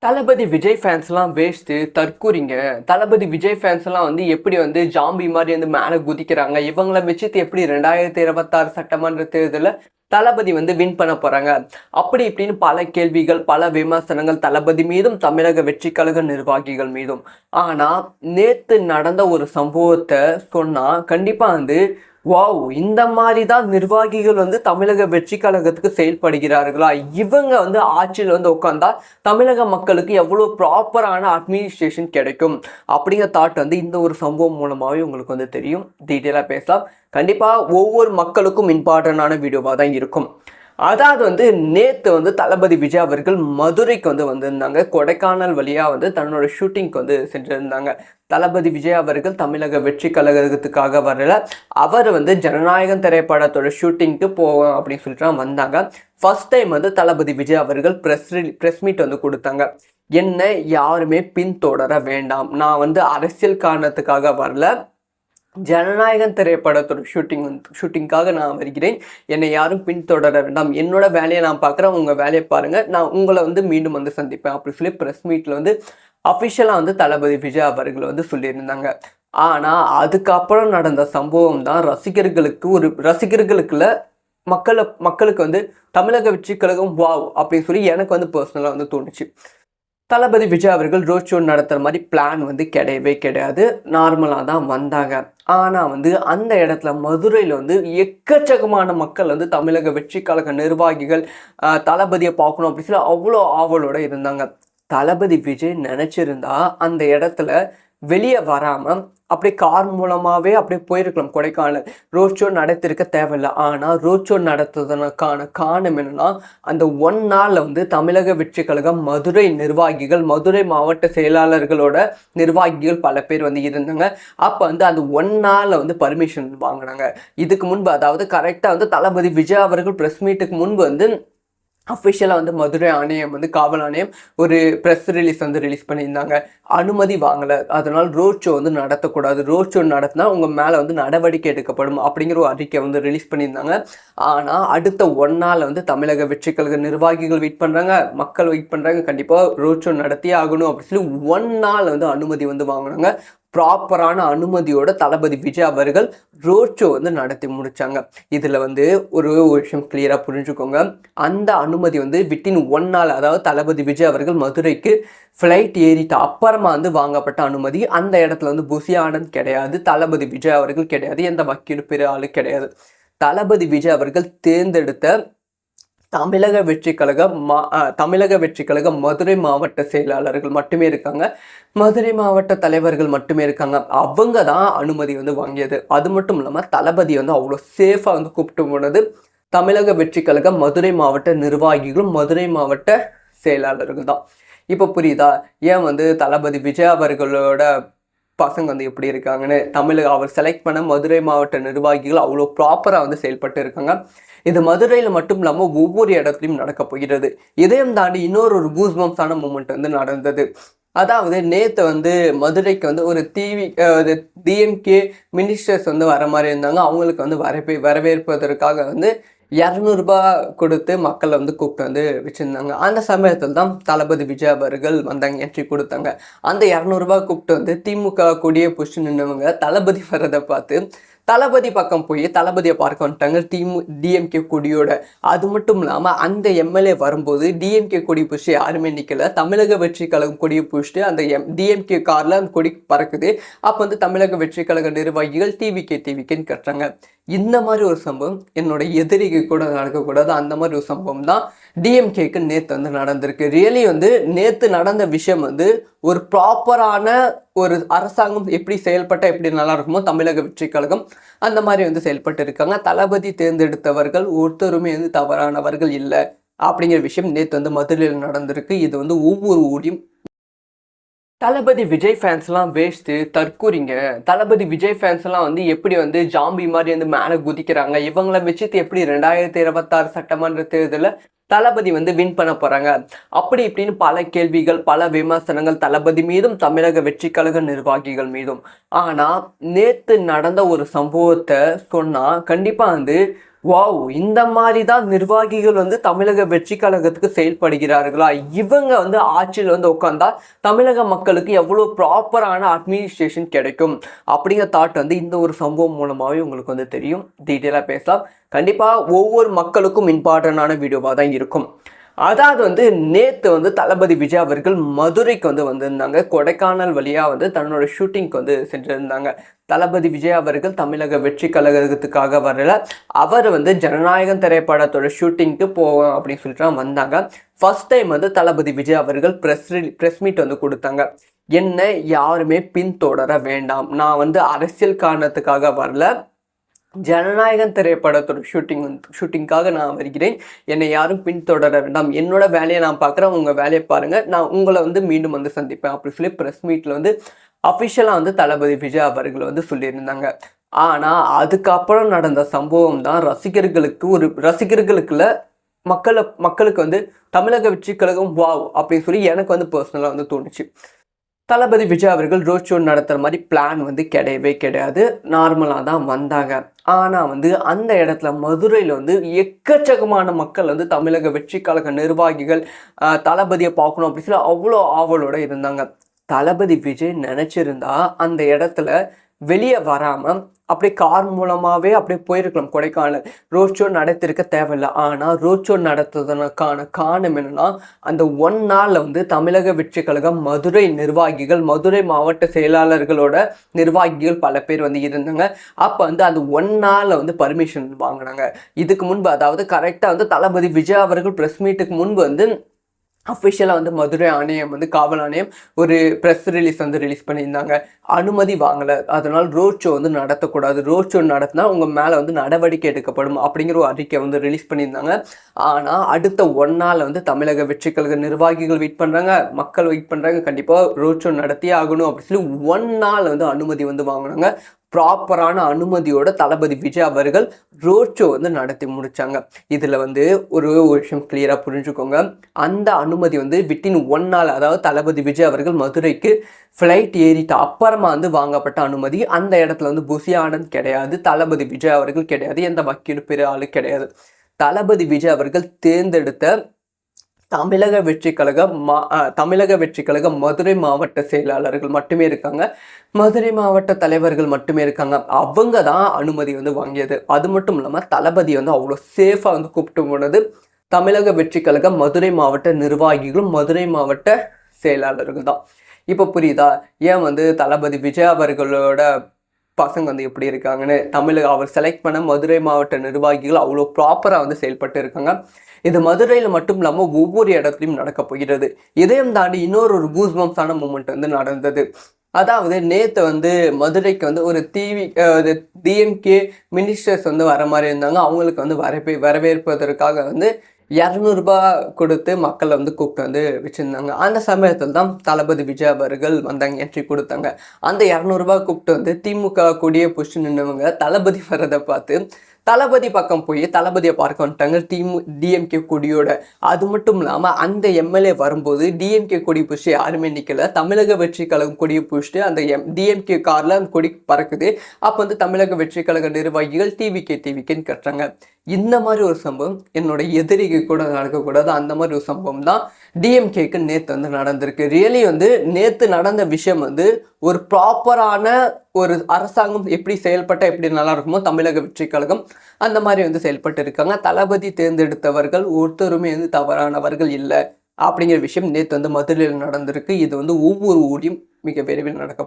தளபதி Vijay ஃபேன்ஸ்லாம் waste தற்கூறிங்க. தளபதி விஜய் ஃபேன்ஸ்லாம் எப்படி zombie மாரி மேல குதிக்கிறாங்க. இவங்கள வச்சுட்டு எப்படி 2026 சட்டமன்ற தேர்தல்ல தளபதி வின் பண்ண போறாங்க. அப்படி இப்படின்னு பல கேள்விகள், பல விமர்சனங்கள் தளபதி மீதும், தமிழக வெற்றி கழக நிர்வாகிகள் மீதும். ஆனா, நேத்து நடந்த ஒரு சம்பவத்த சொன்னா கண்டிப்பா வாவ்! இந்த மாதிரி தான் நிர்வாகிகள் தமிழக வெற்றி கழகத்துக்கு செயல்படுகிறார்களா? இவங்க ஆட்சியில் உட்கார்ந்தா தமிழக மக்களுக்கு எவ்வளோ ப்ராப்பரான அட்மினிஸ்ட்ரேஷன் கிடைக்கும் அப்படிங்கிற தாட் இந்த ஒரு சம்பவம் மூலமாகவே உங்களுக்கு தெரியும். டீட்டெயிலாக பேசலாம். கண்டிப்பாக ஒவ்வொரு மக்களுக்கும் இம்பார்ட்டண்டான வீடியோவாக தான் இருக்கும். அதாவது நேற்று தளபதி விஜய் அவர்கள் மதுரைக்கு வந்திருந்தாங்க. கொடைக்கானல் வழியாக தன்னோட ஷூட்டிங்க்கு சென்றிருந்தாங்க. தளபதி விஜய் அவர்கள் தமிழக வெற்றி கழகத்துக்காக வரல. அவர் ஜனநாயகம் திரைப்படத்தோட ஷூட்டிங்க்கு போவோம் அப்படின்னு சொல்லிட்டு வந்தாங்க. ஃபர்ஸ்ட் டைம் தளபதி விஜய் அவர்கள் ப்ரெஸ் மீட் கொடுத்தாங்க. என்ன யாருமே பின்தொடர வேண்டாம், நான் அரசியல் காரணத்துக்காக வரல, ஜனநாயகம் திரைப்படத்தோட ஷூட்டிங்காக நான் வருகிறேன், என்னை யாரும் பின்தொடர வேண்டாம், என்னோட வேலையை நான் பார்க்குறேன், உங்கள் வேலையை பாருங்கள், நான் உங்களை மீண்டும் சந்திப்பேன் அப்படின்னு சொல்லி ப்ரெஸ் மீட்டில் அஃபிஷியலாக தளபதி விஜய் அவர்கள் சொல்லியிருந்தாங்க. ஆனால் அதுக்கப்புறம் நடந்த சம்பவம் தான் ரசிகர்களுக்குள்ள மக்களுக்கு தமிழக வெற்றி கழகம் வாவ் அப்படின்னு சொல்லி எனக்கு பர்சனலாக தோணுச்சு. தளபதி விஜய் அவர்கள் ரோட் ஷோ நடத்துகிற மாதிரி பிளான் கிடையவே கிடையாது. நார்மலாக தான் வந்தாங்க. ஆனால் அந்த இடத்துல மதுரையில் எக்கச்சக்கமான மக்கள் தமிழக வெற்றி கழக நிர்வாகிகள் தளபதியை பார்க்கணும் அப்படின்னு சொல்லி அவ்வளோ ஆவலோடு இருந்தாங்க. தளபதி விஜய் நினச்சிருந்தா அந்த இடத்துல வெளியே வராமல் அப்படியே கார் மூலமாகவே அப்படியே போயிருக்கலாம். கொடைக்கானல் ரோட் ஷோ நடத்திருக்க தேவையில்லை. ஆனால் ரோட் ஷோ நடத்துவதற்கான காரணம் என்னென்னா, அந்த 1 நாளில் தமிழக வெற்றி கழகம் மதுரை நிர்வாகிகள், மதுரை மாவட்ட செயலாளர்களோட நிர்வாகிகள் பல பேர் இருந்தாங்க. அப்போ அந்த 1 நாளில் பர்மிஷன் வாங்கினாங்க. இதுக்கு முன்பு, அதாவது கரெக்டாக தளபதி விஜய் அவர்கள் ப்ரெஸ் மீட்டுக்கு முன்பு அஃபிஷியலாக மதுரை ஆணையம் காவல் ஆணையம் ஒரு ப்ரெஸ் ரிலீஸ் ரிலீஸ் பண்ணியிருந்தாங்க. அனுமதி வாங்கலை, அதனால் ரோட் ஷோ நடத்தக்கூடாது, ரோட் ஷோ நடத்தினா உங்கள் மேலே நடவடிக்கை எடுக்கப்படும் அப்படிங்கிற ஒரு அறிக்கை ரிலீஸ் பண்ணியிருந்தாங்க. ஆனால் அடுத்த 1 நாள் தமிழக வெற்றி கழக நிர்வாகிகள் வெயிட் பண்ணுறாங்க, மக்கள் வெயிட் பண்ணுறாங்க, கண்டிப்பாக ரோட் ஷோ நடத்தியே ஆகணும் அப்படின்னு சொல்லி 1 நாள் அனுமதி வாங்கினாங்க. ப்ராப்பரான அனுமதியோட தளபதி விஜய் அவர்கள் ரோட் ஷோ நடத்தி முடிச்சாங்க. இதில் ஒரு விஷயம் கிளியராக புரிஞ்சுக்கோங்க. அந்த அனுமதி வித்தின் 1 நாள், அதாவது தளபதி விஜய் அவர்கள் மதுரைக்கு ஃப்ளைட் ஏறிட்டு அப்புறமா வாங்கப்பட்ட அனுமதி. அந்த இடத்துல புசி ஆனந்த் கிடையாது, தளபதி விஜய் அவர்கள் கிடையாது, எந்த வக்கீல் பெரிய ஆளு கிடையாது. தளபதி விஜய் அவர்கள் தேர்ந்தெடுத்த தமிழக வெற்றி கழக மதுரை மாவட்ட செயலாளர்கள் மட்டுமே இருக்காங்க, மதுரை மாவட்ட தலைவர்கள் மட்டுமே இருக்காங்க. அவங்க தான் அனுமதி வாங்கியது. அது மட்டும் இல்லாமல் தளபதி அவ்வளோ சேஃபாக கூப்பிட்டு போனது தமிழக வெற்றி கழக மதுரை மாவட்ட நிர்வாகிகளும் மதுரை மாவட்ட செயலாளர்கள் தான். இப்போ புரியுதா ஏன் தளபதி விஜய் அவர்களோட பசங்க எப்படி இருக்காங்கன்னு? அவர் செலக்ட் பண்ண மதுரை மாவட்ட நிர்வாகிகள் அவ்வளோ ப்ராப்பராக செயல்பட்டு இருக்காங்க. இது மதுரையில் மட்டும் இல்லாமல் ஒவ்வொரு இடத்துலையும் நடக்க போகிறது. இதையும் தாண்டி இன்னொரு கூஸ்பம்ஸான மூமெண்ட் நடந்தது. அதாவது நேற்று மதுரைக்கு ஒரு டிஎம்கே மினிஸ்டர்ஸ் வர மாதிரி இருந்தாங்க. அவங்களுக்கு வரவேற்பதற்காக 200 கொடுத்து மக்களை கூப்பிட்டு வச்சுருந்தாங்க. அந்த சமயத்தில் தான் தளபதி விஜய் அவர்கள் வந்தாங்க, என்ட்ரி கொடுத்தாங்க. அந்த 200 கூப்பிட்டு திமுக கொடியை புடிச்சு நின்றவங்க தளபதி வர்றதை பார்த்து தளபதி பக்கம் போய் தளபதியை பார்க்க வந்துட்டாங்க டிஎம்கே கொடியோட. அது மட்டும் இல்லாமல் அந்த எம்எல்ஏ வரும்போது டிஎம்கே கொடி பிடிச்சி யாருமே நிற்கல, தமிழக வெற்றி கழகம் கொடியை பிடிச்சிட்டு அந்த டிஎம்கே காரில் அந்த கொடி பறக்குது. அப்போ தமிழக வெற்றி கழக நிர்வாகிகள் டிவிகேன்னு கட்டுறாங்க. இந்த மாதிரி ஒரு சம்பவம் என்னோட எதிரிக்கு கூட நடக்கக்கூடாது. அந்த மாதிரி ஒரு சம்பவம் தான் டிஎம்கேக்கு நேற்று நடந்திருக்கு. ரியலி நேற்று நடந்த விஷயம் ஒரு ப்ராப்பரான ஒரு அரசாங்கம் எப்படி செயல்பட்டால் எப்படி நல்லா இருக்குமோ தமிழக வெற்றி கழகம் அந்த மாதிரி செயல்பட்டு இருக்காங்க. தளபதி தேர்ந்தெடுத்தவர்கள் ஒருத்தருமே தவறானவர்கள் இல்லை அப்படிங்கிற விஷயம் நேற்று மதுரையில் நடந்திருக்கு. இது ஒவ்வொரு ஊரையும் தளபதி விஜய் ஃபேன்ஸ்லாம் வேஸ்ட்டு தற்கூறிங்க. தளபதி விஜய் ஃபேன்ஸ்லாம் எப்படி ஜாம்பி மாதிரி மேலே குதிக்கிறாங்க. இவங்கள வச்சுட்டு எப்படி 2026 சட்டமன்ற தேர்தலில் தளபதி வின் பண்ண போகிறாங்க. அப்படி இப்படின்னு பல கேள்விகள், பல விமர்சனங்கள் தளபதி மீதும், தமிழக வெற்றி கழக நிர்வாகிகள் மீதும். ஆனால் நேற்று நடந்த ஒரு சம்பவத்தை சொன்னால் கண்டிப்பாக வாவ்! இந்த மாதிரி தான் நிர்வாகிகள் வந்து தமிழக வெற்றி கழகத்துக்கு செயல்படுகிறார்களா? இவங்க வந்து ஆட்சியில் வந்து உட்கார்ந்தா தமிழக மக்களுக்கு எவ்வளோ ப்ராப்பரான அட்மினிஸ்ட்ரேஷன் கிடைக்கும் அப்படிங்கிற தாட் வந்து இந்த ஒரு சம்பவம் மூலமாகவே உங்களுக்கு வந்து தெரியும். டீட்டெயிலாக பேசலாம். கண்டிப்பாக ஒவ்வொரு மக்களுக்கும் இம்பார்ட்டண்டான வீடியோவாக தான் இருக்கும். அதாவது வந்து நேற்று வந்து தளபதி விஜய் அவர்கள் மதுரைக்கு வந்து வந்திருந்தாங்க. கொடைக்கானல் வழியாக வந்து தன்னோட ஷூட்டிங்க்கு வந்து சென்றிருந்தாங்க. தளபதி விஜய் அவர்கள் தமிழக வெற்றி கழகத்துக்காக வரல, அவர் வந்து ஜனநாயகம் திரைப்படத்தோட ஷூட்டிங்க்கு போவோம் அப்படின்னு சொல்லிட்டு வந்தாங்க. ஃபர்ஸ்ட் டைம் வந்து தளபதி விஜய் அவர்கள் ப்ரெஸ் மீட் வந்து கொடுத்தாங்க. என்னை யாருமே பின்தொடர வேண்டாம், நான் வந்து அரசியல் காரணத்துக்காக வரல, ஜனநாயகம் திரைப்படத்தோட ஷூட்டிங்காக நான் வருகிறேன், என்னை யாரும் பின்தொடர வேண்டாம், என்னோட வேலையை நான் பார்க்குறேன், உங்கள் வேலையை பாருங்கள், நான் உங்களை வந்து மீண்டும் வந்து சந்திப்பேன் அப்படி சொல்லி ப்ரெஸ் மீட்டில் வந்து அஃபிஷியலாக வந்து தளபதி விஜய் அவர்கள் வந்து சொல்லியிருந்தாங்க. ஆனால் அதுக்கப்புறம் நடந்த சம்பவம் தான் ரசிகர்களுக்குள்ள மக்களுக்கு வந்து தமிழக வெற்றி கழகம் வாவ் அப்படின்னு சொல்லி எனக்கு வந்து பர்சனலாக வந்து தோணுச்சு. தளபதி விஜய் அவர்கள் ரோட் ஷோ நடத்துகிற மாதிரி பிளான் வந்து கிடையவே கிடையாது, நார்மலாக தான் வந்தாங்க. ஆனால் வந்து அந்த இடத்துல மதுரையில் வந்து எக்கச்சக்கமான மக்கள் வந்து தமிழக வெற்றி கழக நிர்வாகிகள் தளபதியை பார்க்கணும் அப்படின்னு சொல்லி அவ்வளோ ஆவலோடு இருந்தாங்க. தளபதி விஜய் நினச்சிருந்தா அந்த இடத்துல வெளியே வராமல் அப்படியே கார் மூலமாகவே அப்படியே போயிருக்கலாம் கொடைக்கானல். ரோட் ஷோ நடத்திருக்க தேவையில்லை. ஆனால் ரோட் ஷோ நடத்துவதற்கான காரணம் என்னென்னா, அந்த 1 நாளில் வந்து தமிழக வெற்றி கழகம் மதுரை நிர்வாகிகள், மதுரை மாவட்ட செயலாளர்களோட நிர்வாகிகள் பல பேர் வந்து இருந்தாங்க. அப்போ வந்து அந்த 1 நாளில் வந்து பர்மிஷன் வாங்கினாங்க. இதுக்கு முன்பு, அதாவது கரெக்டாக வந்து தளபதி விஜய் அவர்கள் ப்ரெஸ் மீட்டுக்கு முன்பு வந்து அஃபிஷியலாக வந்து மதுரை ஆணையம் வந்து காவல் ஆணையம் ஒரு ப்ரெஸ் ரிலீஸ் வந்து ரிலீஸ் பண்ணியிருந்தாங்க. அனுமதி வாங்கலை, அதனால் ரோட் ஷோ வந்து நடத்தக்கூடாது, ரோட் ஷோ நடத்தினா உங்கள் மேலே வந்து நடவடிக்கை எடுக்கப்படும் அப்படிங்கிற ஒரு அறிக்கை வந்து ரிலீஸ் பண்ணியிருந்தாங்க. ஆனால் அடுத்த 1 நாள் வந்து தமிழக வெற்றி கழக நிர்வாகிகள் வெயிட் பண்ணுறாங்க, மக்கள் வெயிட் பண்ணுறாங்க, கண்டிப்பாக ரோட் ஷோ நடத்தியே ஆகணும் அப்படின்னு சொல்லி 1 நாள் வந்து அனுமதி வந்து வாங்கினாங்க. ப்ராப்பரான அனுமதியோட தளபதி விஜய் அவர்கள் ரோட் ஷோ வந்து நடத்தி முடித்தாங்க. இதில் வந்து ஒரு விஷயம் கிளியராக புரிஞ்சுக்கோங்க. அந்த அனுமதி வந்து வித்தின் 1 நாள், அதாவது தளபதி விஜய் அவர்கள் மதுரைக்கு ஃப்ளைட் ஏறிட்டு அப்புறமா வந்து வாங்கப்பட்ட அனுமதி. அந்த இடத்துல வந்து புசி ஆனந்த் கிடையாது, தளபதி விஜய் அவர்கள் கிடையாது, எந்த வக்கீல் பெரிய ஆளு கிடையாது. தளபதி விஜய் அவர்கள் தேர்ந்தெடுத்த தமிழக வெற்றி கழக மதுரை மாவட்ட செயலாளர்கள் மட்டுமே இருக்காங்க, மதுரை மாவட்ட தலைவர்கள் மட்டுமே இருக்காங்க. அவங்க தான் அனுமதி வந்து வாங்கியது. அது மட்டும் இல்லாமல் தளபதி வந்து அவ்வளோ சேஃபாக வந்து கூப்பிட்டு போனது தமிழக வெற்றி கழக மதுரை மாவட்ட நிர்வாகிகளும் மதுரை மாவட்ட செயலாளர்கள் தான். இப்போ புரியுதா ஏன் வந்து தளபதி விஜய் அவர்களோட பசங்க வந்து எப்படி இருக்காங்கன்னு? அவர் செலக்ட் பண்ண மதுரை மாவட்ட நிர்வாகிகள் அவ்வளோ ப்ராப்பராக வந்து செயல்பட்டு இருக்காங்க. இது மதுரையில் மட்டும் இல்லாமல் ஒவ்வொரு இடத்துலையும் நடக்க போகிறது. இதையும் தாண்டி இன்னொரு கூஸ்பம்ஸான மூமெண்ட் வந்து நடந்தது. அதாவது நேற்று வந்து மதுரைக்கு வந்து ஒரு டிஎம்கே மினிஸ்டர்ஸ் வந்து வர மாதிரி இருந்தாங்க. அவங்களுக்கு வந்து வரவேற்பதற்காக வந்து 200 ரூபாய் கொடுத்து மக்களை வந்து கூப்பிட்டு வந்து வச்சுருந்தாங்க. அந்த சமயத்தில் தான் தளபதி விஜய் அவர்கள் வந்தாங்க, என்ட்ரி கொடுத்தாங்க. அந்த 200 ரூபாய் கூப்பிட்டு வந்து திமுக கொடியை புடிச்சு நின்றவங்க தளபதி வர்றதை பார்த்து தளபதி பக்கம் போய் தளபதியை பார்க்க வந்துட்டாங்க டிஎம்கே கொடியோட. அது மட்டும் இல்லாமல் அந்த எம்எல்ஏ வரும்போது டிஎம்கே கொடி பிடிச்சி யாருமே நிற்கல, தமிழக வெற்றி கழகம் கொடியை பிடிச்சிட்டு அந்த டிஎம்கே காரில் அந்த கொடி பறக்குது. அப்போ வந்து தமிழக வெற்றி கழக நிர்வாகிகள் டிவிகேன்னு கட்டுறாங்க. இந்த மாதிரி ஒரு சம்பவம் என்னோட எதிரிக்கு கூட நடக்கக்கூடாது. அந்த மாதிரி ஒரு சம்பவம் தான் டிஎம்கேக்கு நேற்று வந்து நடந்திருக்கு. ரியலி வந்து நேற்று நடந்த விஷயம் வந்து ஒரு ப்ராப்பரான ஒரு அரசாங்கம் எப்படி செயல்பட்டால் எப்படி நல்லா இருக்குமோ தமிழக வெற்றி கழகம் அந்த மாதிரி வந்து செயல்பட்டு இருக்காங்க. தளபதி தேர்ந்தெடுத்தவர்கள் ஒருத்தருமே வந்து தவறானவர்கள் இல்லை அப்படிங்கிற விஷயம் நேற்று வந்து மதுரையில் நடந்திருக்கு. இது வந்து ஒவ்வொரு ஊரையும் மிக விரைவில் நடக்க